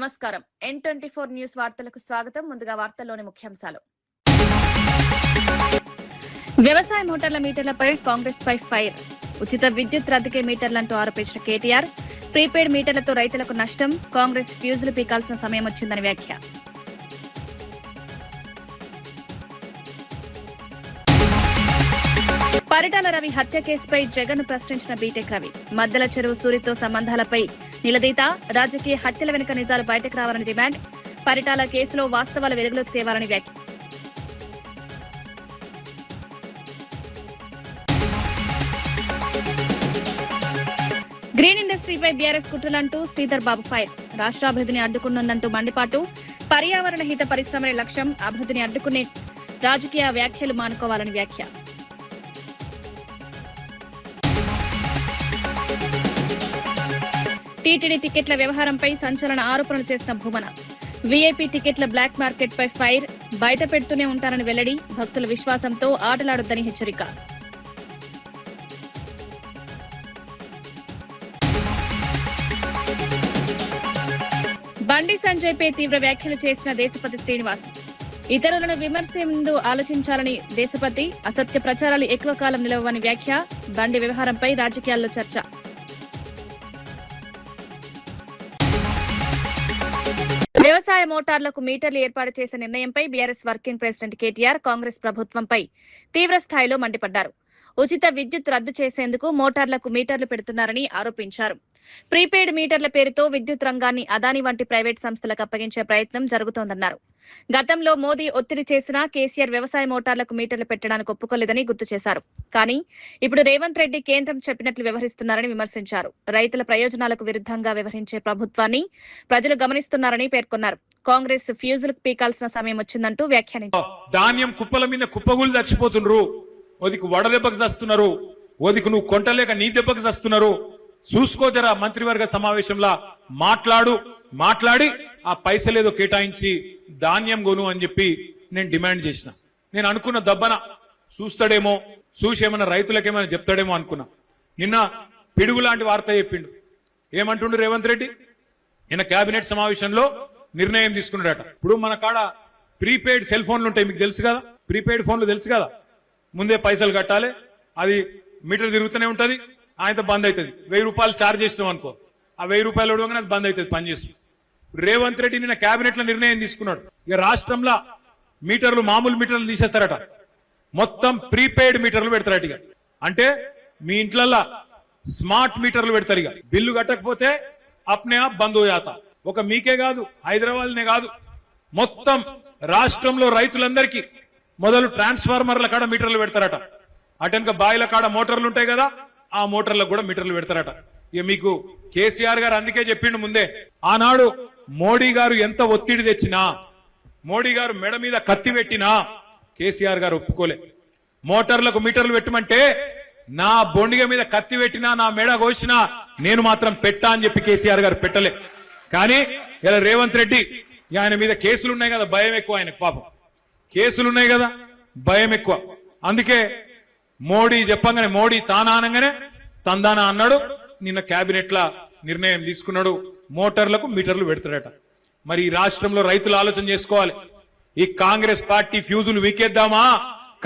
నమస్కారం. N24 news వార్తలకు స్వాగతం. ముందుగా వార్తల్లోని ముఖ్యాంశాలు. వ్యవసాయ మోటార్ల మీటర్లపై కాంగ్రెస్ పై ఫైర్. ఉచిత విద్యుత్ రద్దీకే మీటర్లంటూ ఆరోపించిన కేటీఆర్. ప్రీపెయిడ్ మీటర్లతో రైతులకు నష్టం. కాంగ్రెస్ ఫ్యూజులు పీకాల్సిన సమయం వచ్చిందని వ్యాఖ్య. పరిటాల రవి హత్య కేసుపై జగన్ ప్రశ్నించిన బీటెక్ రవి. మద్దెల చెరువు సూరితో సంబంధాలపై నిలదీత. రాజకీయ హత్యల వెనుక నిజాలు బయటకు రావాలని డిమాండ్. పరిటాల కేసులో వాస్తవాలు వెలుగులోకి తేవాలని వ్యాఖ్య. Green ఇండస్ట్రీపై BRS కుట్రలంటూ Sridhar Babu fire. రాష్ట్రాభివృద్ధిని అడ్డుకున్నందంటూ మండిపాటు. పర్యావరణ హిత పరిశ్రమలే లక్ష్యం. అభివృద్ధిని అడ్డుకునే రాజకీయ వ్యాఖ్యలు మానుకోవాలని వ్యాఖ్య. టీటీడీ టికెట్ల వ్యవహారంపై సంచలన ఆరోపణలు చేసిన భూమన. వీఐపీ టికెట్ల బ్లాక్ మార్కెట్ పై ఫైర్. బయట పెడుతూనే ఉంటారని వెల్లడి. భక్తుల విశ్వాసంతో ఆటలాడొద్దని హెచ్చరిక. బండి సంజయ్ పై తీవ్ర వ్యాఖ్యలు చేసిన దేశపతి శ్రీనివాస్. ఇతరులను విమర్శే ముందు ఆలోచించాలని దేశపతి. అసత్య ప్రచారాలు ఎక్కువ కాలం నిలవని వ్యాఖ్య. బండి వ్యవహారంపై రాజకీయాల్లో చర్చ. వ్యవసాయ మోటార్లకు మీటర్లు ఏర్పాటు చేసే నిర్ణయంపై BRS working president KTR Congress ప్రభుత్వంపై తీవ్ర స్థాయిలో మండిపడ్డారు. ఉచిత విద్యుత్ రద్దు చేసేందుకు మోటార్లకు మీటర్లు పెడుతున్నారని ఆరోపించారు. ప్రీపెయిడ్ మీటర్ల పేరుతో విద్యుత్ రంగాన్ని అదానీ వంటి ప్రైవేట్ సంస్థలకు అప్పగించే ప్రయత్నం జరుగుతోందన్నారు. గతంలో మోదీ ఒత్తిడి చేసినా కేసీఆర్ వ్యవసాయ మోటార్లకు మీటర్లు పెట్టడానికి ఒప్పుకోలేదని గుర్తు చేశారు. కానీ ఇప్పుడు రేవంత్ రెడ్డి కేంద్రం చెప్పినట్లు వ్యవహరిస్తున్నారని విమర్శించారు. రైతుల ప్రయోజనాలకు విరుద్ధంగా వ్యవహరించే ప్రభుత్వాన్ని ప్రజలు గమనిస్తున్నారని పేర్కొన్నారు. కాంగ్రెస్ ఫ్యూజులు పీకాల్సిన సమయం వచ్చిందంటూ వ్యాఖ్యానించారు. ధాన్యం కుప్పల మీద కుప్పగులు చచ్చిపోతున్నారు. ఓదికు వడదెబ్బకు చస్తున్నారు. ఓదికు నువ్వు కొంటలేక నీ దెబ్బకు చస్తున్నారు. చూసుకోజరా మంత్రివర్గ సమావేశంలో మాట్లాడి ఆ పైసలేదో కేటాయించి ధాన్యం కొను అని చెప్పి నేను డిమాండ్ చేసిన. నేను అనుకున్న దబ్బన చూస్తాడేమో, చూసి ఏమన్నా రైతులకేమైనా చెప్తాడేమో అనుకున్నా. నిన్న పిడుగు లాంటి వార్త చెప్పిండు. ఏమంటుండు రేవంత్ రెడ్డి? నిన్న కేబినెట్ సమావేశంలో నిర్ణయం తీసుకున్నాడట. ఇప్పుడు మన కాడ ప్రీపెయిడ్ సెల్ ఫోన్లు ఉంటాయి, మీకు తెలుసు కదా. ప్రీపెయిడ్ ఫోన్లు తెలుసు కదా. ముందే పైసలు కట్టాలి, అది మీటర్ తిరుగుతూనే ఉంటది, ఆయనతో బంద్ అవుతుంది. 1000 రూపాయలు ఛార్జ్ చేసినాం అనుకో, ఆ 1000 రూపాయలు ఇవ్వగానే అది బంద్ అవుతుంది పనిచేస్తుంది. రేవంత్ రెడ్డి నిన్న కేబినెట్ లో నిర్ణయం తీసుకున్నాడు. ఇక రాష్ట్రంలో మీటర్లు మామూలు మీటర్లు తీసేస్తారట, మొత్తం ప్రీపెయిడ్ మీటర్లు పెడతారట. ఇక అంటే మీ ఇంట్లల్లో స్మార్ట్ మీటర్లు పెడతారు. ఇక బిల్లు కట్టకపోతే అప్నే ఆప్ బంద్ హోయాత. ఒక మీకే కాదు, హైదరాబాద్నే కాదు, మొత్తం రాష్ట్రంలో రైతులందరికీ మొదలు ట్రాన్స్ఫార్మర్ల కాడ మీటర్లు పెడతారట. అటెనక బాయిల కాడ మోటార్లు ఉంటాయి కదా, ఆ మోటార్లకు కూడా మీటర్లు పెడతారట. ఇక మీకు కేసీఆర్ గారు అందుకే చెప్పిండు ముందే. ఆనాడు మోడీ గారు ఎంత ఒత్తిడి తెచ్చినా, మోడీ గారు మెడ మీద కత్తి పెట్టినా కేసీఆర్ గారు ఒప్పుకోలే. మోటార్లకు మీటర్లు పెట్టమంటే నా బొండిగ మీద కత్తి పెట్టినా, నా మెడ కోసినా నేను మాత్రం పెట్టా అని చెప్పి కేసీఆర్ గారు పెట్టలే. కానీ ఇలా రేవంత్ రెడ్డి ఆయన మీద కేసులున్నాయి కదా, భయం ఎక్కువ. ఆయనకు పాపం కేసులున్నాయి కదా, భయం ఎక్కువ. అందుకే మోడీ చెప్పంగానే, మోడీ తానా అనగానే తందానా అన్నాడు. నిన్న కేబినెట్ లా నిర్ణయం తీసుకున్నాడు, మోటార్లకు మీటర్లు పెడతాడట. మరి ఈ రాష్ట్రంలో రైతులు ఆలోచన చేసుకోవాలి. ఈ కాంగ్రెస్ పార్టీ ఫ్యూజులు వీకేద్దామా?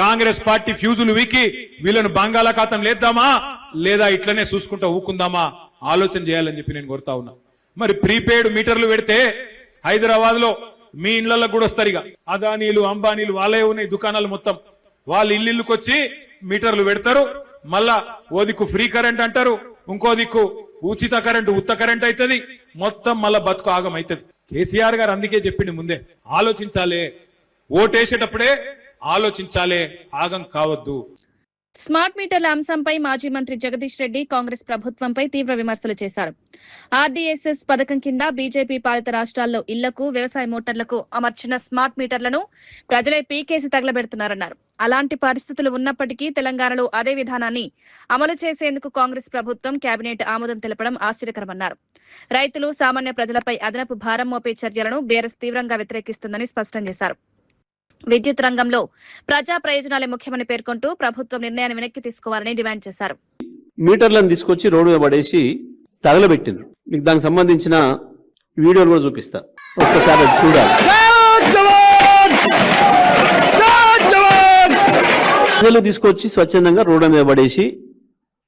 కాంగ్రెస్ పార్టీ ఫ్యూజులు వీకి వీళ్ళను బంగాళాఖాతం లేద్దామా, లేదా ఇట్లనే చూసుకుంటా ఊకుందామా? ఆలోచన చేయాలని చెప్పి నేను కోరుతా ఉన్నా. మరి ప్రీపెయిడ్ మీటర్లు పెడితే హైదరాబాద్ లో మీ ఇళ్లలో కూడా వస్తారు. ఇక అదానీలు, అంబానీలు వాళ్ళే ఉన్నాయి దుకాణాలు మొత్తం. వాళ్ళు ఇల్లుకి వచ్చి మీటర్లు పెడతారు. మళ్ళా ఓ దిక్కు ఫ్రీ కరెంట్ అంటారు, ఇంకో దిక్కు ఉచిత కరెంట్, ఉత్త కరెంట్ అవుతుంది. మొత్తం మళ్ళా బతుకు ఆగం అవుతుంది. కేసీఆర్ గారు అందుకే చెప్పింది ముందే, ఆలోచించాలే, ఓటేసేటప్పుడే ఆలోచించాలే, ఆగం కావద్దు. స్మార్ట్ మీటర్ల అంశంపై మాజీ మంత్రి జగదీష్ రెడ్డి కాంగ్రెస్ ప్రభుత్వంపై తీవ్ర విమర్శలు చేశారు. ఆర్డీఎస్ఎస్ పథకం కింద బీజేపీ పాలిత రాష్ట్రాల్లో ఇళ్లకు, వ్యవసాయ మోటార్లకు అమర్చిన స్మార్ట్ మీటర్లను ప్రజలే పీకేసి తగలబెడుతున్నారన్నారు. అలాంటి పరిస్థితులు ఉన్నప్పటికీ తెలంగాణలో అదే విధానాన్ని అమలు చేసేందుకు కాంగ్రెస్ ప్రభుత్వం కేబినెట్ ఆమోదం తెలపడం ఆశ్చర్యకరమన్నారు. రైతులు, సామాన్య ప్రజలపై అదనపు భారం మోపే చర్యలను బీఆర్ఎస్ తీవ్రంగా వ్యతిరేకిస్తుందని స్పష్టం చేశారు. విద్యుత్ రంగంలో ప్రజా ప్రయోజనాలే ముఖ్యమని పేర్కొంటూ ప్రభుత్వం నిర్ణయాన్ని వెనక్కి తీసుకోవాలని డిమాండ్ చేశారు. మీటర్లను తీసుకొచ్చి రోడ్డు మీద పడేసి తగలబెట్టిండ్రు. మీకు దానికి సంబంధించిన వీడియోలు కూడా చూపిస్తా, ఒక్కసారి అది చూడాలి. ప్రజలు తీసుకొచ్చి స్వచ్ఛందంగా రోడ్డు మీద పడేసి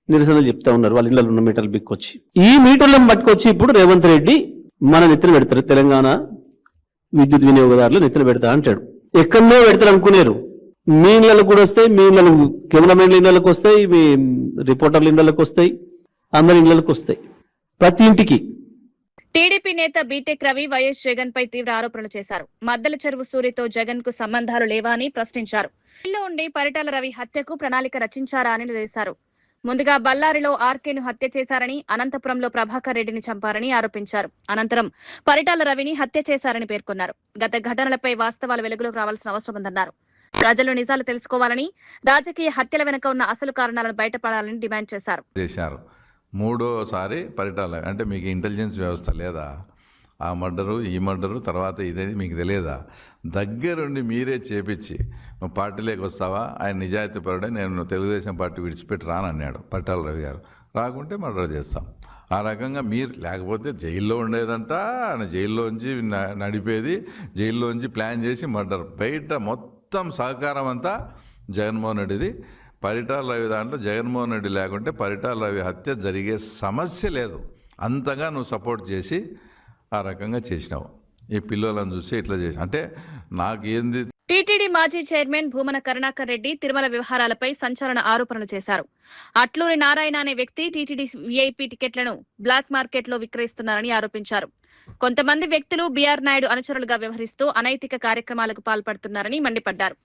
నిరసనలు చెప్తా ఉన్నారు వాళ్ళ ఇళ్ళలో ఉన్న మీటర్లు బిక్కొచ్చి. ఈ మీటర్లను పట్టుకొచ్చి ఇప్పుడు రేవంత్ రెడ్డి మన నెత్తిన పెడతారు, తెలంగాణ విద్యుత్ వినియోగదారులు నెత్తిన పెడతా అంటాడు. ఎక్కడో పెడతారు అనుకునేరు. మీ ఇళ్ళకు కూడా వస్తాయి, మీ ఇళ్ళకు కెమెరామెన్ల ఇళ్ళకి వస్తాయి, మీ రిపోర్టర్ల ఇళ్ళకి వస్తాయి, అందరి ఇళ్ళకి వస్తాయి, ప్రతి ఇంటికి. టీడీపీ నేత బీటెక్ రవి వైఎస్ జగన్ పై తీవ్ర ఆరోపణలు చేశారు. మద్దల చెరువు సూరితో జగన్ కు సంబంధాలు లేవా అని ప్రశ్నించారు. ఇల్లు ఉండి పరిటాల రవి హత్యకు ప్రణాళిక రచించారా అని నిలదీశారు. ముందుగా బళ్ళారిలో ఆర్కేను హత్య చేశారని, అనంతపురంలో ప్రభాకర్ రెడ్డిని చంపారని ఆరోపించారు. అనంతరం పరిటాల రవిని హత్య చేశారని పేర్కొన్నారు. గత ఘటనలపై వాస్తవాలు వెలుగులోకి రావాల్సిన అవసరం ఉందన్నారు. ప్రజలు నిజాలు తెలుసుకోవాలని, రాజకీయ హత్యల వెనుక ఉన్న అసలు కారణాలను బయటపడాలని డిమాండ్ చేశారు. మూడోసారి పరిటాల అంటే మీకు ఇంటెలిజెన్స్ వ్యవస్థ లేదా? ఆ మర్డరు ఈ మర్డరు తర్వాత ఇదేది మీకు తెలియదా? దగ్గరుండి మీరే చేపించి నువ్వు పార్టీలోకి వస్తావా, ఆయన నిజాయితీ పరుడే, నేను తెలుగుదేశం పార్టీ విడిచిపెట్టి రానన్నాడు పరిటాల రవి గారు. రాకుంటే మర్డర్ చేస్తాం. ఆ రకంగా మీరు లేకపోతే జైల్లో ఉండేదంట, ఆయన జైల్లోంచి నడిపేది, జైల్లోంచి ప్లాన్ చేసి మర్డర్. బయట మొత్తం సహకారం అంతా జగన్మోహన్ రెడ్డిది. పరిటాల రవి దాంట్లో జగన్మోహన్ రెడ్డి లేకుంటే పరిటాల రవి హత్య జరిగే సమస్య లేదు. అంతగా నువ్వు సపోర్ట్ చేసి ఆ రకంగా చేసినావు. ఈ పిల్లలను చూసి ఇట్లా చేసి అంటే నాకేంది. టీటీడీ మాజీ చైర్మన్ భూమన కరుణాకర్ రెడ్డి తిరుమల వ్యవహారాలపై సంచలన ఆరోపణలు చేశారు. అట్లూరి నారాయణ అనే వ్యక్తి టీటీడీ వీఐపీ టికెట్లను బ్లాక్ మార్కెట్ లో విక్రయిస్తున్నారని ఆరోపించారు. కొంతమంది వ్యక్తులు బీఆర్ నాయుడు అనుచరులుగా వ్యవహరిస్తూ అనైతిక కార్యక్రమాలకు పాల్పడుతున్నారని మండిపడ్డారు.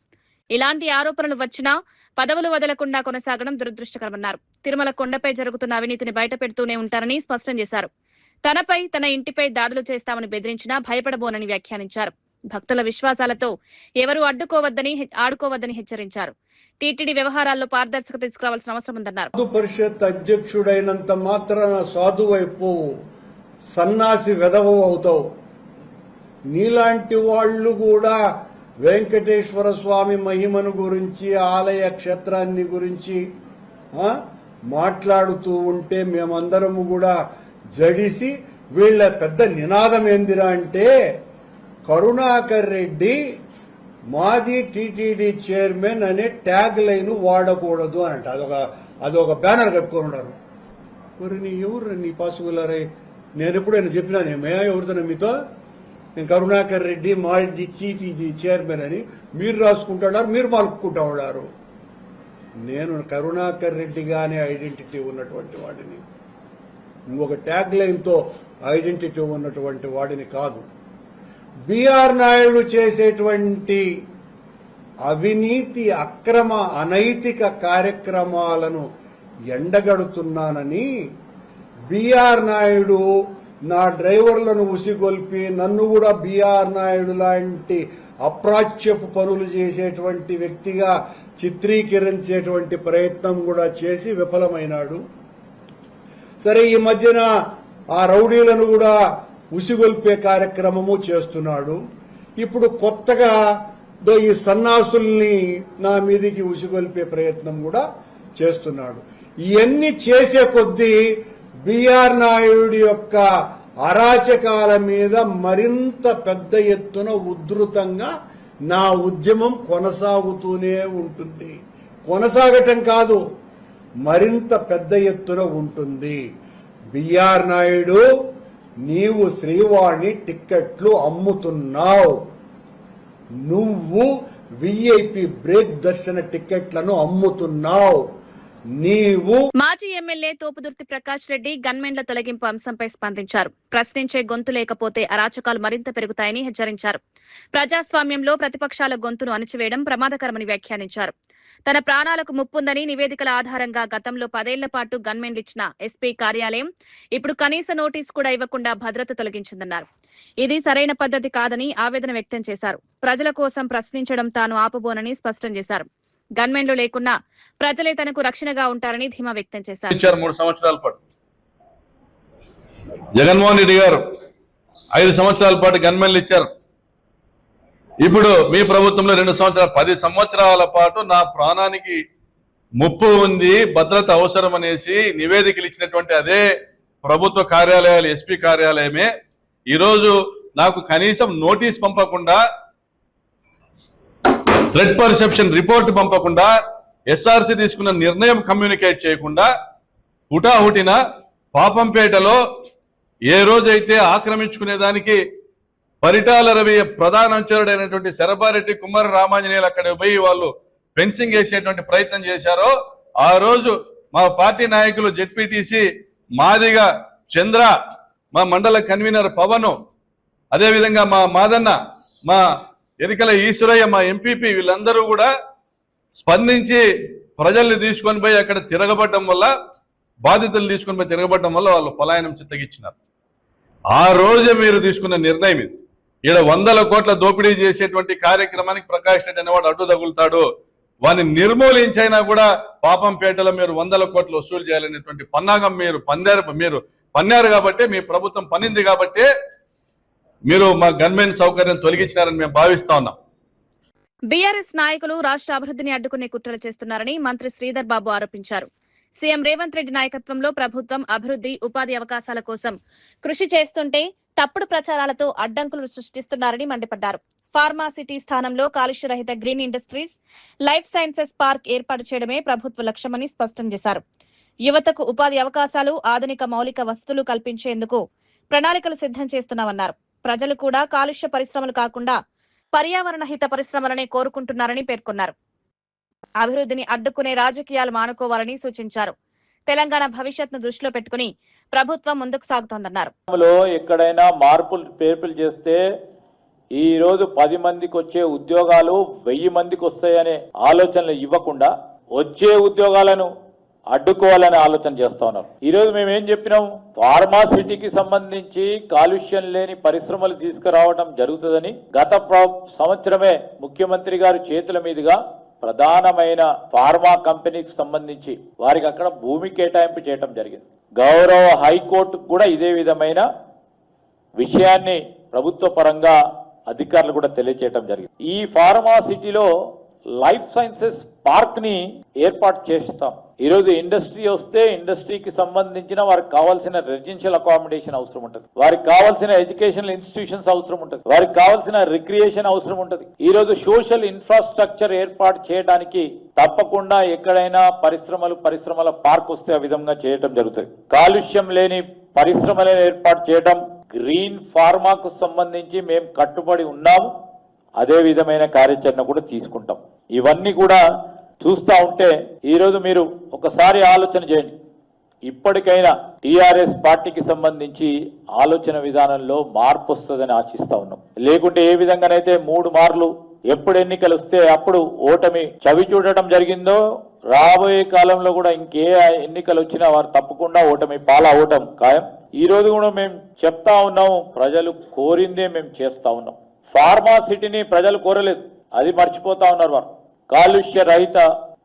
ఇలాంటి ఆరోపణలు వచ్చినా పదవులు వదలకుండా కొనసాగడం దురదృష్టకరమన్నారు. తిరుమల కొండపై జరుగుతున్న అవినీతిని బయటపెడుతూనే ఉంటారని స్పష్టం చేశారు. తనపై, తన ఇంటిపై దాడులు చేస్తామని బెదిరించినా భయపడబోనని వ్యాఖ్యానించారు. భక్తుల విశ్వాసాలతో ఎవరూ ఆడుకోవద్దని హెచ్చరించారు. టీటీడీ వ్యవహారాల్లో పారదర్శకత తీసుకురావాల్సిన అవసరం ఉందన్నారు. పరిషత్ అధ్యక్షుడైనంత మాత్రాన సాధువైపు సన్నాసి వెధవ అవుతావు. నీలాంటి వాళ్ళు కూడా వెంకటేశ్వర స్వామి మహిమను గురించి, ఆలయ క్షేత్రాన్ని గురించి మాట్లాడుతూ ఉంటే మేమందరము కూడా జడిసి, వీళ్ళ పెద్ద నినాదం ఏందిరా అంటే కరుణాకర్ రెడ్డి మాజీ టీటీడీ చైర్మన్ అనే ట్యాగ్ లైన్ వాడకూడదు అంట. అదొక బ్యానర్ కట్టుకొని ఉన్నారు. మరి నీ ఎవరు నీ పాసుగులారే? నేను ఎప్పుడైనా చెప్పినానేమే ఎవరితోనే మీతో? నేను కరుణాకర్ రెడ్డి మాజీ టీటీడీ చైర్మన్ అని మీరు రాసుకుంటున్నారు, మీరు మలుపుకుంటా ఉన్నారు. నేను కరుణాకర్ రెడ్డిగానే ఐడెంటిటీ ఉన్నటువంటి వాడిని, ఇంకొక ట్యాగ్ లైన్తో ఐడెంటిటీ ఉన్నటువంటి వాడిని కాదు. బీఆర్ నాయుడు చేసేటువంటి అవినీతి, అక్రమ, అనైతిక కార్యక్రమాలను ఎండగడుతున్నానని బీఆర్ నాయుడు నా డ్రైవర్లను ఉసిగొల్పి నన్ను కూడా బీఆర్ నాయుడు లాంటి అప్రాచ్యపు పనులు చేసేటువంటి వ్యక్తిగా చిత్రీకరించేటువంటి ప్రయత్నం కూడా చేసి విఫలమైనాడు. సరే, ఈ మధ్యన ఆ రౌడీలను కూడా ఉసిగొల్పే కార్యక్రమము చేస్తున్నాడు. ఇప్పుడు కొత్తగా ఈ సన్నాసుల్ని నా మీదికి ఉసిగొల్పే ప్రయత్నం కూడా చేస్తున్నాడు. ఇవన్నీ చేసే కొద్దీ బీఆర్ నాయుడు యొక్క అరాచకాల మీద మరింత పెద్ద ఎత్తున ఉధృతంగా నా ఉద్యమం కొనసాగుతూనే ఉంటుంది. కొనసాగటం కాదు, మరింత పెద్ద ఎత్తున ఉంటుంది. బీఆర్ నాయుడు, నీవు శ్రీవాణి టిక్కెట్లు అమ్ముతున్నావు. నువ్వు వీఐపీ బ్రేక్ దర్శన టిక్కెట్లను అమ్ముతున్నావు. నీవు. మాజీ ఎమ్మెల్యే తోపుదుర్తి ప్రకాష్ రెడ్డి గన్మెన్ల తొలగింపు అంశంపై స్పందించారు. ప్రశ్నించే గొంతు లేకపోతే అరాచకాలు మరింత పెరుగుతాయని హెచ్చరించారు. ప్రజాస్వామ్యంలో ప్రతిపక్షాల గొంతును అణచివేయడం ప్రమాదకరమని వ్యాఖ్యానించారు. తన ప్రాణాలకు ముప్పుందని నివేదికల ఆధారంగా గతంలో 10 ఏళ్ల పాటు గన్మెన్లు ఇచ్చిన ఎస్పీ కార్యాలయం ఇప్పుడు కనీస నోటీసు కూడా ఇవ్వకుండా భద్రత తొలగించిందన్నారు. ఇది సరైన పద్ధతి కాదని ఆవేదన వ్యక్తం చేశారు. ప్రజల కోసం ప్రశ్నించడం తాను ఆపబోనని స్పష్టం చేశారు. గన్మెన్లు లేకున్నా ప్రజలే తనకు రక్షణగా ఉంటారని ధీమా వ్యక్తం చేశారు. 3 సంవత్సరాల పాటు జగన్మోహన్ రెడ్డి గారు 5 సంవత్సరాల పాటు గన్మెన్లు ఇచ్చారు. ఇప్పుడు మీ ప్రభుత్వంలో 2 సంవత్సరాలు, 10 సంవత్సరాల పాటు నా ప్రాణానికి ముప్పు ఉంది, భద్రత అవసరం అనేసి నివేదికలు ఇచ్చినటువంటి అదే ప్రభుత్వ కార్యాలయాలు, ఎస్పీ కార్యాలయమే ఈరోజు నాకు కనీసం నోటీస్ పంపకుండా, థ్రెడ్ పర్సెప్షన్ రిపోర్ట్ పంపకుండా, ఎస్ఆర్సి తీసుకున్న నిర్ణయం కమ్యూనికేట్ చేయకుండా హుటాహుటిన పాపంపేటలో ఏ రోజైతే ఆక్రమించుకునేదానికి పరిటాల రవి ప్రధాన అనుచరుడైనటువంటి శరభారెడ్డి కుమార రామాంజనేయులు అక్కడ పోయి వాళ్ళు ఫెన్సింగ్ వేసేటువంటి ప్రయత్నం చేశారో ఆ రోజు మా పార్టీ నాయకులు జెడ్పీటీసీ మాదిగా చంద్ర, మా మండల కన్వీనర్ పవన్, అదేవిధంగా మా మాదన్న, మా ఎరికల ఈశ్వరయ్య, మా ఎంపీపీ వీళ్ళందరూ కూడా స్పందించి ప్రజల్ని తీసుకొని పోయి అక్కడ తిరగబడటం వల్ల, బాధితులు తీసుకొని పోయి తిరగబడటం వల్ల వాళ్ళు పలాయనం చిత్తగిచ్చినారు. ఆ రోజే మీరు తీసుకున్న నిర్ణయం ఇది. ఈడ 100 కోట్ల దోపిడీ చేసేటువంటి కార్యక్రమానికి ప్రకాష్ రెడ్డి అనేవాడు అడ్డు తగులుతాడు, వాడిని నిర్మూలించైనా కూడా పాపంపేటలో మీరు 100 కోట్లు వసూలు చేయాలనేటువంటి పన్నాగం మీరు పన్నారు కాబట్టి, మీ ప్రభుత్వం పనింది కాబట్టి మీరు మా గన్మెన్ సౌకర్యం తొలగించినారని మేము భావిస్తా ఉన్నాం. బీఆర్ఎస్ నాయకులు రాష్ట్ర అభివృద్ధిని అడ్డుకునే కుట్రలు చేస్తున్నారని మంత్రి శ్రీధర్ బాబు ఆరోపించారు. సీఎం రేవంత్ రెడ్డి నాయకత్వంలో ప్రభుత్వం అభివృద్ధి, ఉపాధి అవకాశాల కోసం కృషి చేస్తుంటే తప్పుడు ప్రచారాలతో అడ్డంకులు సృష్టిస్తున్నారని మండిపడ్డారు. ఫార్మా సిటీ స్థానంలో కాలుష్య రహిత green industries, life sciences park ఏర్పాటు చేయడమే ప్రభుత్వ లక్ష్యమని స్పష్టం చేశారు. యువతకు ఉపాధి అవకాశాలు, ఆధునిక మౌలిక వసతులు కల్పించేందుకు ప్రణాళికలు సిద్ధం చేస్తున్నామన్నారు. ప్రజలు కూడా కాలుష్య పరిశ్రమలు కాకుండా పర్యావరణ హిత పరిశ్రమలనే కోరుకుంటున్నారని పేర్కొన్నారు. అభివృద్ధిని అడ్డుకునే రాజకీయాలు మానుకోవాలని సూచించారు. తెలంగాణ భవిష్యత్తును దృష్టిలో పెట్టుకుని ప్రభుత్వం ముందుకు సాగుతోందన్నారు. ఎక్కడైనా మార్పులు చేస్తే ఈ రోజు 10 మందికి వచ్చే ఉద్యోగాలు 1000 మందికి వస్తాయనే ఆలోచనలు ఇవ్వకుండా వచ్చే ఉద్యోగాలను అడ్డుకోవాలనే ఆలోచన చేస్తా ఉన్నారు. ఈ రోజు మేము ఏం చెప్పినాం, ఫార్మాసిటీకి సంబంధించి కాలుష్యం లేని పరిశ్రమలు తీసుకురావడం జరుగుతుందని గత సంవత్సరమే ముఖ్యమంత్రి గారి చేతుల మీదుగా ప్రధానమైన ఫార్మా కంపెనీకి సంబంధించి వారికి అక్కడ భూమి కేటాయింపు చేయడం జరిగింది. గౌరవ హైకోర్టు కూడా ఇదే విధమైన విషయాన్ని ప్రభుత్వ పరంగా అధికారులు కూడా తెలియజేయడం జరిగింది. ఈ ఫార్మా సిటీలో లైఫ్ సైన్సెస్ పార్క్ ని ఏర్పాటు చేస్తాం. ఈరోజు ఇండస్ట్రీ వస్తే ఇండస్ట్రీకి సంబంధించిన వారికి కావాల్సిన రెసిడెన్షియల్ అకామిడేషన్ అవసరం ఉంటుంది, వారికి కావాల్సిన ఎడ్యుకేషనల్ ఇన్స్టిట్యూషన్స్ అవసరం ఉంటుంది, వారికి కావాల్సిన రిక్రియేషన్ అవసరం ఉంటుంది. ఈ రోజు సోషల్ ఇన్ఫ్రాస్ట్రక్చర్ ఏర్పాటు చేయడానికి తప్పకుండా ఎక్కడైనా పరిశ్రమల పార్క్ వస్తే ఆ విధంగా చేయడం జరుగుతుంది. కాలుష్యం లేని పరిశ్రమలను ఏర్పాటు చేయడం, గ్రీన్ ఫార్మాకు సంబంధించి మేము కట్టుబడి ఉన్నాము. అదే విధమైన కార్యాచరణ కూడా తీసుకుంటాం. ఇవన్నీ కూడా చూస్తా ఉంటే ఈరోజు మీరు ఒకసారి ఆలోచన చేయండి. ఇప్పటికైనా టీఆర్ఎస్ పార్టీకి సంబంధించి ఆలోచన విధానంలో మార్పు వస్తుందని ఆశిస్తా ఉన్నాం. లేకుంటే ఏ విధంగానైతే 3 మార్లు ఎప్పుడు ఎన్నికలు వస్తే అప్పుడు ఓటమి చవి చూడటం జరిగిందో, రాబోయే కాలంలో కూడా ఇంకే ఎన్నికలు వచ్చినా వారు తప్పకుండా ఓటమి పాలవటం ఖాయం. ఈ రోజు కూడా మేము చెప్తా ఉన్నాము, ప్రజలు కోరిందే మేము చేస్తా ఉన్నాం. ఫార్మా సిటీని ప్రజలు కోరలేదు, అది మర్చిపోతా ఉన్నారు. వారు కాలుష్య రహిత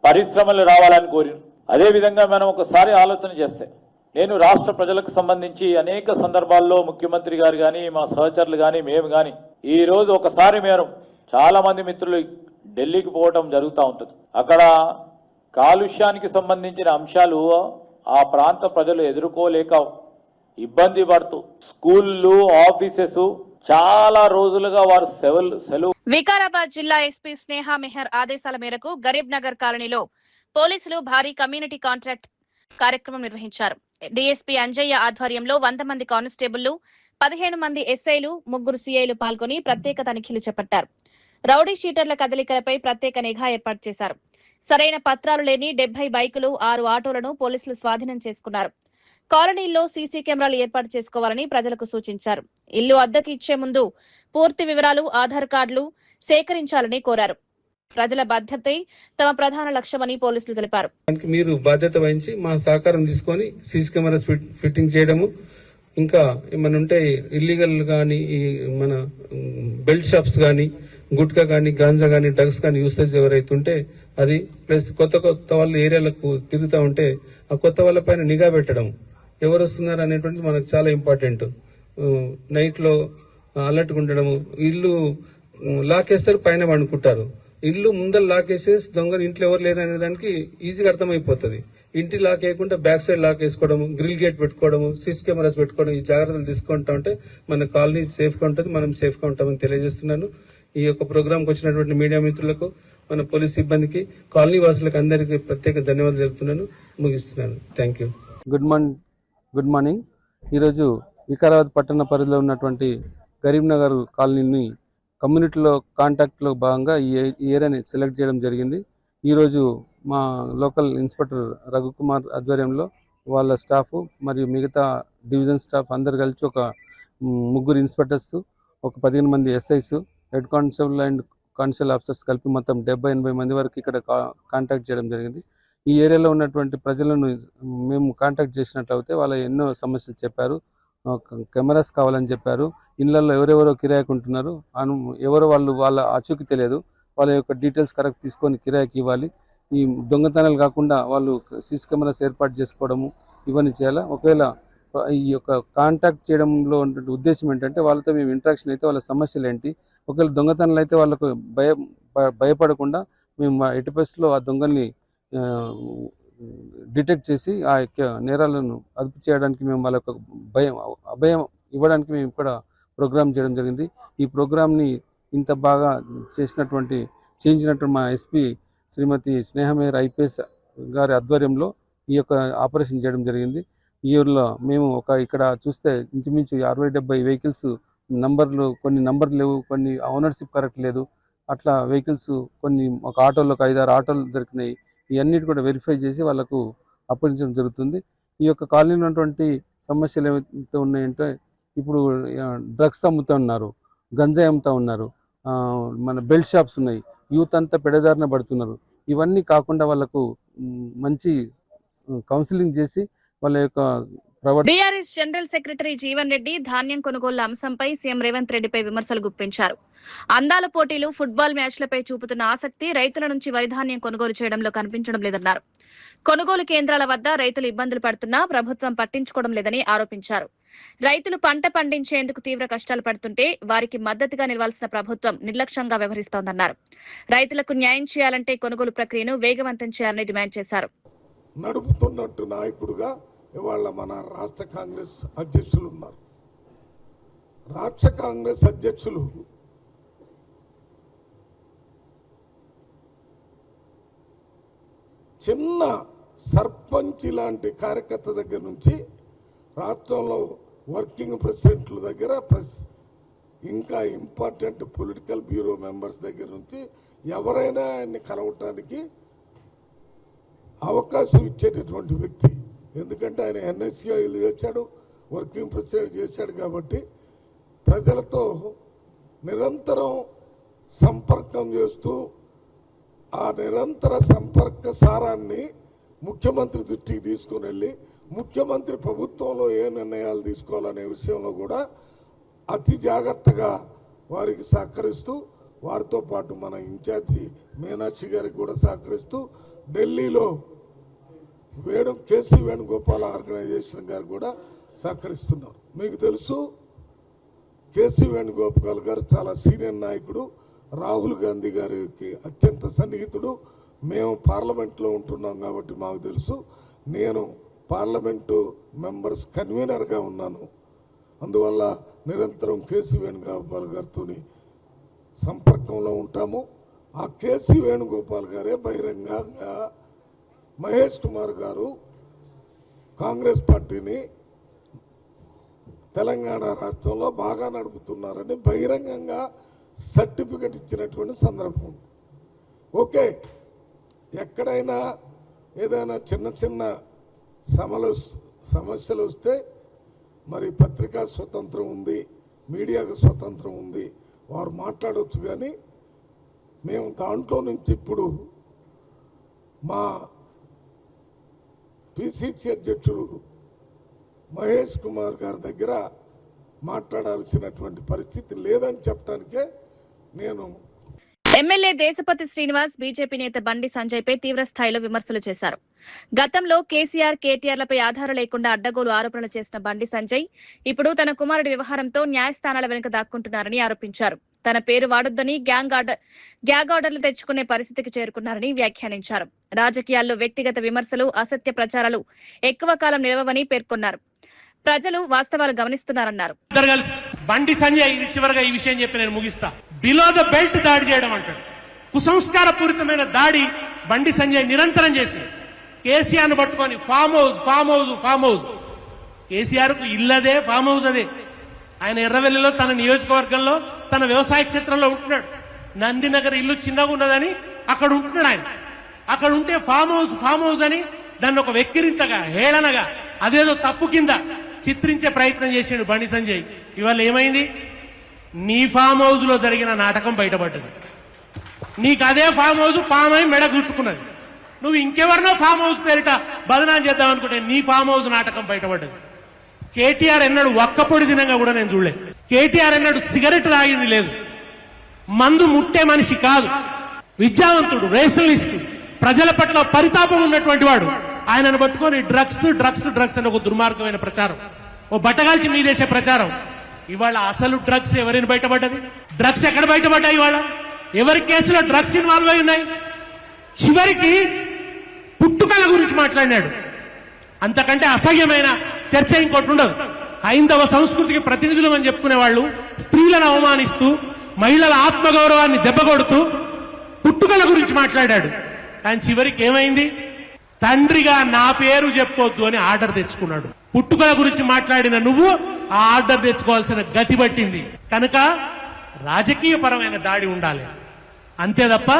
పరిశ్రమలు రావాలని కోరిరు. అదేవిధంగా మనం ఒకసారి ఆలోచన చేస్తే, నేను రాష్ట్ర ప్రజలకు సంబంధించి అనేక సందర్భాల్లో ముఖ్యమంత్రి గారు కానీ, మా సహచరులు కానీ, మేము కానీ ఈ రోజు ఒకసారి మేము చాలా మంది మిత్రులు ఢిల్లీకి పోవటం జరుగుతూ ఉంటుంది. అక్కడ కాలుష్యానికి సంబంధించిన అంశాలు ఆ ప్రాంత ప్రజలు ఎదుర్కోలేక ఇబ్బంది పడుతూ స్కూళ్ళు, ఆఫీసెస్ చాలా రోజులుగా వారు సెలవు. వికారాబాద్ జిల్లా ఎస్పీ స్నేహా మెహర్ ఆదేశాల మేరకు గరీబ్ నగర్ కాలనీలో పోలీసులు భారీ కమ్యూనిటీ కాంట్రాక్ట్ కార్యక్రమం నిర్వహించారు. డీఎస్పీ అంజయ్య ఆధ్వర్యంలో 100 మంది కానిస్టేబుళ్లు, 15 మంది ఎస్ఐలు, 3 సిఐలు పాల్గొని ప్రత్యేక తనిఖీలు చేపట్టారు. రౌడీ షీటర్ల కదలికలపై ప్రత్యేక నిఘా ఏర్పాటు చేశారు. సరైన పత్రాలు లేని 70 బైకులు, 6 ఆటోలను పోలీసులు స్వాధీనం చేసుకున్నారు. కాలనీల్లో సీసీ కెమెరాలు ఏర్పాటు చేసుకోవాలని ప్రజలకు సూచించారు. ఇల్లు అద్దెకు ఇచ్చే ముందు పూర్తి వివరాలు, ఆధార్ కార్డులు సేకరించాలని కోరారు. ప్రజల బాధ్యతే తమ ప్రధాన లక్ష్యమని పోలీసులు తెలిపారు. మీరు బాధ్యత వహించి మా సహకారం తీసుకొని సీసీ కెమెరాస్ ఫిట్టింగ్ చేయడము, ఇంకా ఏమైనా ఉంటే ఇల్లీగల్ కానీ మన బెల్ట్ షాప్స్ కానీ, గుట్కా కానీ, గాంజా కానీ, డ్రగ్స్ కానీ యూసేజ్ ఎవరైతే ఉంటే అది, ప్లస్ కొత్త వాళ్ళ ఏరియాలకు తిరుగుతూ ఉంటే ఆ కొత్త వాళ్ళ పైన నిఘా పెట్టడం, ఎవరు వస్తున్నారు అనేటువంటి మనకు చాలా ఇంపార్టెంట్. నైట్ లో అలర్ట్గా ఉండడము, ఇల్లు లాకేస్తారు, పైన వండుకుంటారు. ఇల్లు ముందర లాకేసేసి దొంగలు ఇంట్లో ఎవరు లేరు అనే దానికి ఈజీగా అర్థమైపోతుంది. ఇంటి లాక్ వేయకుండా బ్యాక్ సైడ్ లాక్ వేసుకోవడము, గ్రిల్ గేట్ పెట్టుకోవడము, సీసీ కెమెరాస్ పెట్టుకోవడం, ఈ జాగ్రత్తలు తీసుకుంటా ఉంటే మన కాలనీ సేఫ్ గా ఉంటుంది, మనం సేఫ్ గా ఉంటామని తెలియజేస్తున్నాను. ఈ యొక్క ప్రోగ్రాంకి వచ్చినటువంటి మీడియా మిత్రులకు, మన పోలీస్ సిబ్బందికి, కాలనీ వాసులకు అందరికీ ప్రత్యేక ధన్యవాదాలు తెలుపుతున్నాను. ముగిస్తున్నాను. Thank you. Good morning. ఈరోజు వికారాబాద్ పట్టణ పరిధిలో ఉన్నటువంటి గరీబ్నగర్ కాలనీని కమ్యూనిటీలో కాంటాక్ట్లో భాగంగా ఈ ఏరియాని సెలెక్ట్ చేయడం జరిగింది. ఈరోజు మా లోకల్ ఇన్స్పెక్టర్ రఘుకుమార్ ఆధ్వర్యంలో వాళ్ళ స్టాఫ్ మరియు మిగతా డివిజన్ స్టాఫ్ అందరు కలిసి ఒక 3 ఇన్స్పెక్టర్స్, ఒక 15 మంది SIs, head constable and constable officers కలిపి మొత్తం 70-80 మంది వరకు ఇక్కడ కాంటాక్ట్ చేయడం జరిగింది. ఈ ఏరియాలో ఉన్నటువంటి ప్రజలను మేము కాంటాక్ట్ చేసినట్లయితే వాళ్ళ ఎన్నో సమస్యలు చెప్పారు. కెమెరాస్ కావాలని చెప్పారు. ఇళ్లలో ఎవరెవరో కిరాయికి ఉంటున్నారు, ఎవరో వాళ్ళ ఆచూకీ తెలియదు, వాళ్ళ యొక్క డీటెయిల్స్ కరెక్ట్ తీసుకొని కిరాయికి ఇవ్వాలి. ఈ దొంగతనాలు కాకుండా వాళ్ళు సీసీ కెమెరాస్ ఏర్పాటు చేసుకోవడము ఇవన్నీ చేయాలి. ఒకవేళ ఈ యొక్క కాంటాక్ట్ చేయడంలో ఉన్న ఉద్దేశం ఏంటంటే వాళ్ళతో మేము ఇంటరాక్షన్ అయితే వాళ్ళ సమస్యలు ఏంటి, ఒకవేళ దొంగతనాలు అయితే వాళ్ళకు భయపడకుండా మేము ఎట్టి పరిస్థితుల్లో ఆ దొంగల్ని డిటెక్ట్ చేసి ఆ యొక్క నేరాలను అదుపు చేయడానికి మేము వాళ్ళకు అభయం ఇవ్వడానికి మేము ఇక్కడ ప్రోగ్రామ్ చేయడం జరిగింది. ఈ ప్రోగ్రామ్ని ఇంత బాగా చేయించినటువంటి మా ఎస్పీ శ్రీమతి స్నేహమేర్ ఐపీఎస్ గారి ఆధ్వర్యంలో ఈ యొక్క ఆపరేషన్ చేయడం జరిగింది. ఈ ఊరిలో మేము ఇక్కడ చూస్తే ఇంచుమించు 60-70 వెహికల్స్ కొన్ని నంబర్లు లేవు, కొన్ని ఓనర్షిప్ కరెక్ట్ లేదు, అట్లా వెహికల్స్ కొన్ని ఒక ఆటోలో 5-6 ఆటోలు దొరికినాయి. ఇవన్నిటి కూడా వెరిఫై చేసి వాళ్ళకు అప్పగించడం జరుగుతుంది. ఈ యొక్క కాలనీలో ఉన్నటువంటి సమస్యలు ఏమైతే ఉన్నాయంటే ఇప్పుడు డ్రగ్స్ అమ్ముతూ ఉన్నారు, గంజాయి అమ్ముతూ ఉన్నారు, మన బెల్ట్ షాప్స్ ఉన్నాయి, యూత్ అంతా పెడదారిన పడుతున్నారు. ఇవన్నీ కాకుండా వాళ్ళకు మంచి కౌన్సిలింగ్ చేసి వాళ్ళ యొక్క BRS general secretary Jeevan Reddy ధాన్యం కొనుగోళ్ల అంశంపై సీఎం రేవంత్ రెడ్డిపై విమర్శలు గుప్పించారు. అందాల పోటీలు, ఫుట్బాల్ మ్యాచ్లపై చూపుతున్న ఆసక్తి రైతుల నుంచి వరి ధాన్యం కొనుగోలు చేయడంలో కనిపించడం లేదన్నారు. కొనుగోలు కేంద్రాల వద్ద రైతులు ఇబ్బందులు పడుతున్నా ప్రభుత్వం పట్టించుకోవడం లేదని ఆరోపించారు. రైతులు పంట పండించేందుకు తీవ్ర కష్టాలు పడుతుంటే వారికి మద్దతుగా నిలవాల్సిన ప్రభుత్వం నిర్లక్ష్యంగా వ్యవహరిస్తోందన్నారు. రైతులకు న్యాయం చేయాలంటే కొనుగోలు ప్రక్రియను వేగవంతం చేయాలని డిమాండ్ చేశారు. నడుపుతున్నట్టు నాయకుడుగా ఇవాళ మన రాష్ట్ర కాంగ్రెస్ అధ్యక్షులు ఉన్నారు. రాష్ట్ర కాంగ్రెస్ అధ్యక్షులు చిన్న సర్పంచ్ లాంటి కార్యకర్త దగ్గర నుంచి రాష్ట్రంలో వర్కింగ్ ప్రెసిడెంట్ల దగ్గర ఇంకా ఇంపార్టెంట్ పొలిటికల్ బ్యూరో మెంబర్స్ దగ్గర నుంచి ఎవరైనా ఆయన్ని కలవటానికి అవకాశం ఇచ్చేటటువంటి వ్యక్తి. ఎందుకంటే ఆయన ఎన్ఎస్సీఐలు చేశాడు, వర్కింగ్ ప్రెసిడెంట్ చేశాడు. కాబట్టి ప్రజలతో నిరంతరం సంపర్కం చేస్తూ ఆ నిరంతర సంపర్క సారాన్ని ముఖ్యమంత్రి దృష్టికి తీసుకుని వెళ్ళి ముఖ్యమంత్రి ప్రభుత్వంలో ఏ నిర్ణయాలు తీసుకోవాలనే విషయంలో కూడా అతి జాగ్రత్తగా వారికి సహకరిస్తూ, వారితో పాటు మన ఇన్ఛార్జి మీనాక్షి గారికి కూడా సహకరిస్తూ ఢిల్లీలో కేసీ వేణుగోపాల్ ఆర్గనైజేషన్ గారు కూడా సహకరిస్తున్నారు. మీకు తెలుసు, కేసీ వేణుగోపాల్ గారు చాలా సీనియర్ నాయకుడు, రాహుల్ గాంధీ గారికి అత్యంత సన్నిహితుడు. మేము పార్లమెంట్లో ఉంటున్నాం కాబట్టి మాకు తెలుసు. నేను పార్లమెంటు మెంబర్స్ కన్వీనర్గా ఉన్నాను. అందువల్ల నిరంతరం కేసీ వేణుగోపాల్ గారితో సంపర్కంలో ఉంటాము. ఆ కేసీ వేణుగోపాల్ గారే బహిరంగంగా మహేష్ కుమార్ గారు కాంగ్రెస్ పార్టీని తెలంగాణ రాష్ట్రంలో బాగా నడుపుతున్నారని బహిరంగంగా సర్టిఫికెట్ ఇచ్చినటువంటి సందర్భం. ఓకే, ఎక్కడైనా ఏదైనా చిన్న చిన్న సమస్యలు వస్తే మరి పత్రికా స్వతంత్రం ఉంది, మీడియాకు స్వతంత్రం ఉంది, వారు మాట్లాడవచ్చు. కానీ మేము దాంట్లో నుంచి ఇప్పుడు మా పిసిసి అధ్యక్షుడు మహేష్ కుమార్ గారి దగ్గర మాట్లాడాల్సినటువంటి పరిస్థితి లేదని చెప్పడానికే నేను. ఎమ్మెల్యే దేశపతి శ్రీనివాస్ బీజేపీ నేత బండి సంజయ్ పై తీవ్ర స్థాయిలో విమర్శలు చేశారు. గతంలో కేసీఆర్, కేటీఆర్లపై ఆధారం లేకుండా అడ్డగోలు ఆరోపణలు చేసిన బండి సంజయ్ ఇప్పుడు తన కుమారుడి వ్యవహారంతో న్యాయస్థానాల వెనుక దాక్కుంటున్నారని ఆరోపించారు. తన పేరు వాడొద్దని గ్యాగ్ ఆర్డర్లు తెచ్చుకునే పరిస్థితికి చేరుకున్నారని వ్యాఖ్యానించారు. రాజకీయాల్లో వ్యక్తిగత విమర్శలు, అసత్య ప్రచారాలు ఎక్కువ కాలం నిలవని పేర్కొన్నారు. ప్రజలు వాస్తవాలు గమనిస్తున్నారన్నారు. బండి సంజయ్ చివరిగా ఈ విషయం చెప్పి నేను ముగిస్తా. బిలో ద బెల్ట్ దాడి చేయడం అంటాడు. కుసంస్కార పూరితమైన దాడి బండి సంజయ్ నిరంతరం చేసింది. కేసీఆర్ ను పట్టుకొని ఫామ్ హౌస్ కేసీఆర్ కు ఇల్లదే ఫామ్ హౌస్ అదే. ఆయన ఎర్రవెల్లిలో తన నియోజకవర్గంలో తన వ్యవసాయ క్షేత్రంలో ఉంటున్నాడు. నందినగర్ ఇల్లు చిన్నగా ఉన్నదని అక్కడ ఉంటున్నాడు ఆయన. అక్కడ ఉంటే ఫామ్ హౌస్ అని దాన్ని ఒక వెక్కిరింతగా, హేళనగా, అదేదో తప్పు కింద చిత్రించే ప్రయత్నం చేసిండు బండి సంజయ్. ఇవాళ ఏమైంది? నీ ఫామ్ హౌస్ లో జరిగిన నాటకం బయటపడ్డది. నీకు అదే ఫామ్ హౌస్ పామై మెడ చుట్టుకున్నది. నువ్వు ఇంకెవరినో ఫామ్ హౌస్ పేరిట బదనాం చేద్దాం అనుకుంటే నీ ఫామ్ హౌస్ నాటకం బయటపడ్డది. కేటీఆర్ ఎన్నడు ఒక్కపొడి దినంగా కూడా నేను చూడలేదు. కేటీఆర్ ఎన్నడు సిగరెట్ తాగింది లేదు. మందు ముట్టే మనిషి కాదు. విద్యావంతుడు, రేషనలిస్ట్, ప్రజల పట్ల పరితాపం ఉన్నటువంటి వాడు. ఆయనను పట్టుకొని డ్రగ్స్ అని ఒక దుర్మార్గమైన ప్రచారం, ఓ బట్టగాల్చి మీదేసే ప్రచారం. ఇవాళ అసలు డ్రగ్స్ ఎవరిని బయటపడ్డది? డ్రగ్స్ ఎక్కడ బయటపడ్డాయి? ఇవాళ ఎవరి కేసులో డ్రగ్స్ ఇన్వాల్వ్ అయి ఉన్నాయి? చివరికి పుట్టుకల గురించి మాట్లాడినాడు. అంతకంటే అసహ్యమైన చర్చ ఇంకోటి ఉండదు. హైందవ సంస్కృతికి ప్రతినిధులు అని చెప్పుకునే వాళ్ళు స్త్రీలను అవమానిస్తూ, మహిళల ఆత్మగౌరవాన్ని దెబ్బకొడుతూ పుట్టుకల గురించి మాట్లాడాడు. కానీ చివరికి ఏమైంది? తండ్రిగా నా పేరు చెప్పొద్దు అని ఆర్డర్ తెచ్చుకున్నాడు. పుట్టుకల గురించి మాట్లాడిన నువ్వు ఆ ఆర్డర్ తెచ్చుకోవాల్సిన గతి పట్టింది. కనుక రాజకీయ పరమైన దాడి ఉండాలి, అంతే తప్ప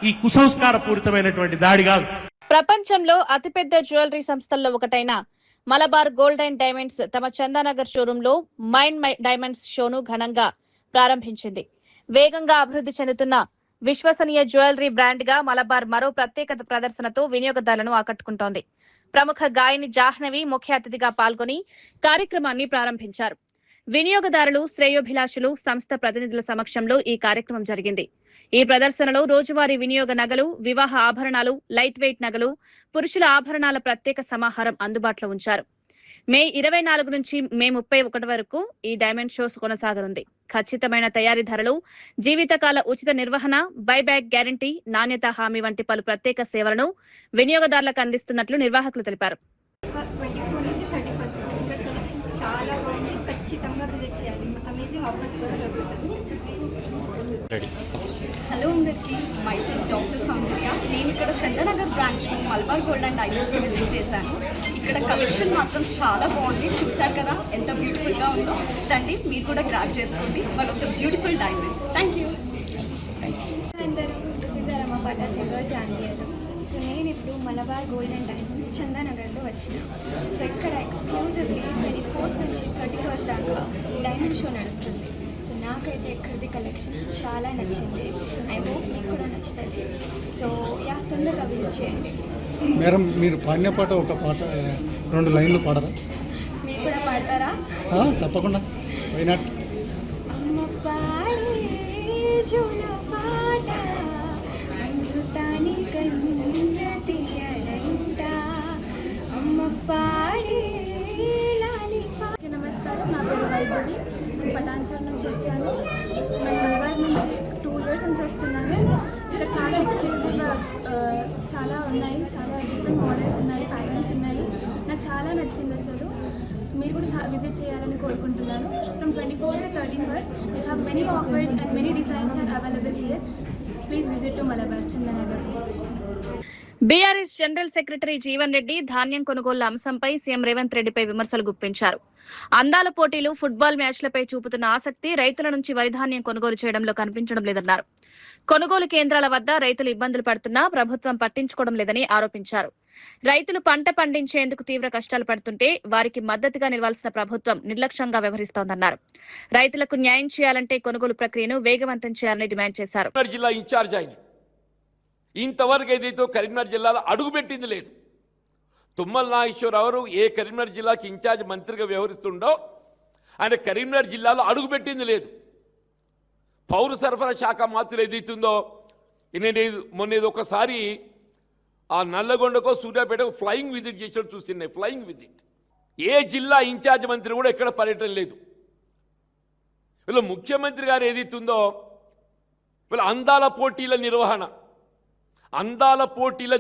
ఈ కుసంస్కార పూరితమైనటువంటి దాడి కాదు. ప్రపంచంలో అతిపెద్ద జ్యువెలరీ సంస్థల్లో ఒకటైన మలబార్ గోల్డ్ అండ్ డైమండ్స్ తమ చందానగర్ షోరూమ్ లో మైండ్ డైమండ్స్ షోను ఘనంగా ప్రారంభించింది. వేగంగా అభివృద్ధి చెందుతున్న విశ్వసనీయ జ్యువెలరీ బ్రాండ్ గా మలబార్ మరో ప్రత్యేకత ప్రదర్శనతో వినియోగదారులను ఆకట్టుకుంటోంది. ప్రముఖ గాయని జాహ్నవి ముఖ్య అతిథిగా పాల్గొని కార్యక్రమాన్ని ప్రారంభించారు. వినియోగదారులు, శ్రేయోభిలాషులు, సంస్థ ప్రతినిధుల సమక్షంలో ఈ కార్యక్రమం జరిగింది. ఈ ప్రదర్శనలో రోజువారీ వినియోగ నగలు, వివాహ ఆభరణాలు, లైట్ వెయిట్ నగలు, పురుషుల ఆభరణాల ప్రత్యేక సమాహారం అందుబాటులో ఉంచారు. మే 24 నుంచి మే 31 వరకు ఈ డైమండ్ షోస్ కొనసాగనుంది. ఖచ్చితమైన తయారీ ధరలు, జీవితకాల ఉచిత నిర్వహణ, బైబ్యాక్ గ్యారంటీ, నాణ్యత హామీ వంటి పలు ప్రత్యేక సేవలను వినియోగదారులకు అందిస్తున్నట్లు నిర్వాహకులు తెలిపారు. 24 నుంచి 31 ఇక్కడ కలెక్షన్స్ చాలా బాగుంది. ఖచ్చితంగా విజిట్ చేయాలి. అమేజింగ్ ఆఫర్స్ కూడా దొరుకుతాయి. హలో అందరికీ, మైసెల్ఫ్ డాక్టర్ సౌందర్య. నేను ఇక్కడ చందానగర్ బ్రాంచ్లో మలబార్ గోల్డ్ అండ్ డైమండ్స్లో విజిట్ చేశాను. ఇక్కడ కలెక్షన్ మాత్రం చాలా బాగుంది. చూశారు కదా ఎంత బ్యూటిఫుల్గా ఉందో. రండి మీరు కూడా గ్రాబ్ చేసుకోండి one of the beautiful diamonds. Thank you. అందరూ చూసారమ్మా పటాసులో జాయిన్ అయ్యారు. సో నేను ఇప్పుడు మలబార్ గోల్డ్ అండ్ డైమండ్స్ చందానగర్లో వచ్చిన. సో ఇక్కడ ఎక్స్క్లూజివ్లీ 24 నుంచి 31 దాకా డైమండ్ షో నడుస్తుంది. నాకైతే ఇక్కడిది కలెక్షన్స్ చాలా నచ్చింది. ఐ హోప్ మీకు కూడా నచ్చుతుంది. సో తొందరగా విజిట్ చేయండి. మేడం, మీరు పాడిన పాట ఒక పాట 2 లైన్లు పాడరా? మీరు కూడా పాడతారా? తప్పకుండా. వైనాట్. అమ్మ పాడే జోల పాట అమృతాని కన్న తీయడంట. అమ్మ పాడే లాలి పాట. నమస్కారం, నా పేరు వైభవి. నేను పటాన్చర్ నుంచి వచ్చాను. నేను మలబార్ నుంచి 2 years నుంచి వస్తున్నాను. ఇక్కడ చాలా ఎక్స్క్లూజివ్ చాలా ఉన్నాయి. చాలా డిఫరెంట్ మోడల్స్ ఉన్నాయి, ప్యాటర్న్స్ ఉన్నాయి. నాకు చాలా నచ్చింది. అసలు మీరు కూడా విజిట్ చేయాలని కోరుకుంటున్నాను. From 24 to 31 we have many offers and many designs are available here. Please visit to Malabar Chandanagar branch. BRS general secretary Jeevan Reddy ధాన్యం కొనుగోళ్ల అంశంపై సీఎం రేవంత్ రెడ్డిపై విమర్శలు గుప్పించారు. అందాల పోటీలు, ఫుట్బాల్ మ్యాచ్లపై చూపుతున్న ఆసక్తి రైతుల నుంచి వరి ధాన్యం కొనుగోలు చేయడంలో కనిపించడం లేదన్నారు. కొనుగోలు కేంద్రాల వద్ద రైతులు ఇబ్బందులు పడుతున్నా ప్రభుత్వం పట్టించుకోవడం లేదని ఆరోపించారు. రైతులు పంట పండించేందుకు తీవ్ర కష్టాలు పడుతుంటే వారికి మద్దతుగా నిలవాల్సిన ప్రభుత్వం నిర్లక్ష్యంగా వ్యవహరిస్తోందన్నారు. రైతులకు న్యాయం చేయాలంటే కొనుగోలు ప్రక్రియను వేగవంతం చేయాలని డిమాండ్ చేశారు. జిల్లా ఇన్ఛార్జ్ ఆయన ఇంతవరకు ఏదైతే కరీంనగర్ జిల్లాలో అడుగుపెట్టింది లేదు. తుమ్మల నాగేశ్వరరావు ఏ కరీంనగర్ జిల్లాకి ఇన్ఛార్జ్ మంత్రిగా వ్యవహరిస్తుండో ఆయన కరీంనగర్ జిల్లాలో అడుగుపెట్టింది లేదు. పౌర సరఫరా శాఖ మాత్రం ఏదైతుందో మొన్న ఒకసారి ఆ నల్లగొండకో సూర్యాపేటకో ఫ్లయింగ్ విజిట్ చేసినట్టు చూస్తున్నాయి. Flying visit. ఏ జిల్లా ఇన్ఛార్జ్ మంత్రి కూడా ఎక్కడ పర్యటన లేదు. వీళ్ళ ముఖ్యమంత్రి గారు ఏదైతుందో వీళ్ళ అందాల పోటీల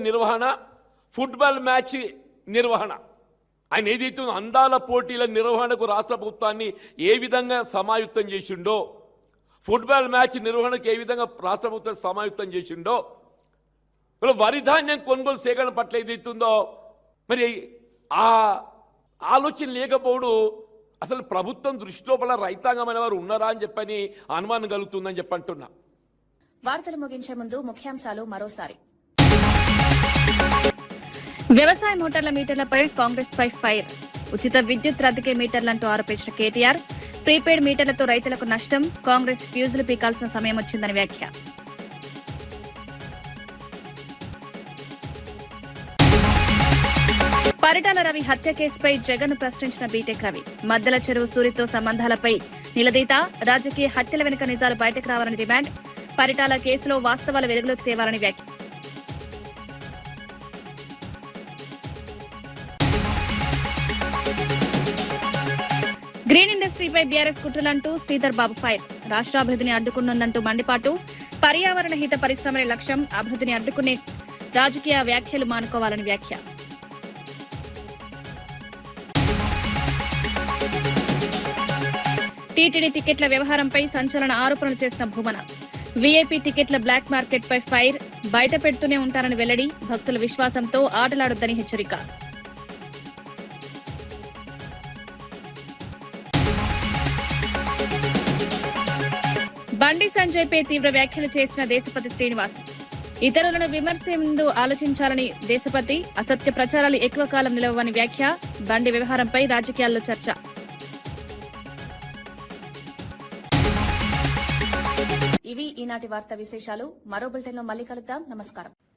నిర్వహణ ఫుట్బాల్ మ్యాచ్ నిర్వహణ ఆయన ఏదైతుందో అందాల పోటీల నిర్వహణకు రాష్ట్ర ప్రభుత్వాన్ని ఏ విధంగా సమాయుక్తం చేసిండో, ఫుట్బాల్ మ్యాచ్ నిర్వహణకు ఏ విధంగా రాష్ట్ర ప్రభుత్వం సమాయుక్తం చేసిండో, వీళ్ళ వరి ధాన్యం కొనుగోలు సేకరణ పట్ల ఏదైతుందో మరి ఆ ఆలోచన లేకపోవడు అసలు ప్రభుత్వం దృష్టిలోపల రైతాంగమైన వారు ఉన్నారా అని చెప్పని అనుమానం కలుగుతుందని చెప్పంటున్నా. వార్తలు ముగించే ముందు ముఖ్యాంశాలు మరోసారి. వ్యవసాయ మోటార్ల మీటర్లపై కాంగ్రెస్ పై ఫైర్. ఉచిత విద్యుత్ రద్దీకే మీటర్లంటూ ఆరోపించిన కేటీఆర్. ప్రీపెయిడ్ మీటర్లతో రైతులకు నష్టం, కాంగ్రెస్ ఫ్యూజులు పీకాల్సిన సమయం వచ్చిందని వ్యాఖ్య. పరిటాల రవి హత్య కేసుపై జగన్ ప్రశ్నించిన బీటెక్ రవి. మద్దెల చెరువు సూరితో సంబంధాలపై నిలదీత, రాజకీయ హత్యల వెనుక నిజాలు బయటకు రావాలని డిమాండ్. పరిటాల కేసులో వాస్తవాలు వెలుగులోకి తేవాలని వ్యాఖ్య. Green ఇండస్ట్రీపై BRS కుట్రలంటూ Sridhar Babu fire. రాష్ట్రాభివృద్ధిని అడ్డుకున్నందంటూ మండిపాటు. పర్యావరణ హిత పరిశ్రమలే లక్ష్యం, అభివృద్ధిని అడ్డుకునే రాజకీయ వ్యాఖ్యలు మానుకోవాలని వ్యాఖ్య. టీటీడీ టికెట్ల వ్యవహారంపై సంచలన ఆరోపణలు చేసిన భూమన. వీఐపీ టికెట్ల బ్లాక్ మార్కెట్ పై ఫైర్. బయట పెడుతూనే ఉంటారని వెల్లడి. భక్తుల విశ్వాసంతో ఆటలాడొద్దని హెచ్చరిక. బండి సంజయ్ పై తీవ్ర వ్యాఖ్యలు చేసిన దేశపతి శ్రీనివాస్. ఇతరులను విమర్శే ముందు ఆలోచించాలని దేశపతి. అసత్య ప్రచారాలు ఎక్కువ కాలం నిలవని వ్యాఖ్య. బండి వ్యవహారంపై రాజకీయాల్లో చర్చ. ఇవి ఈనాటి వార్తా విశేషాలు. మరో బులెటిన్లో మళ్ళీ కలుద్దాం. నమస్కారం.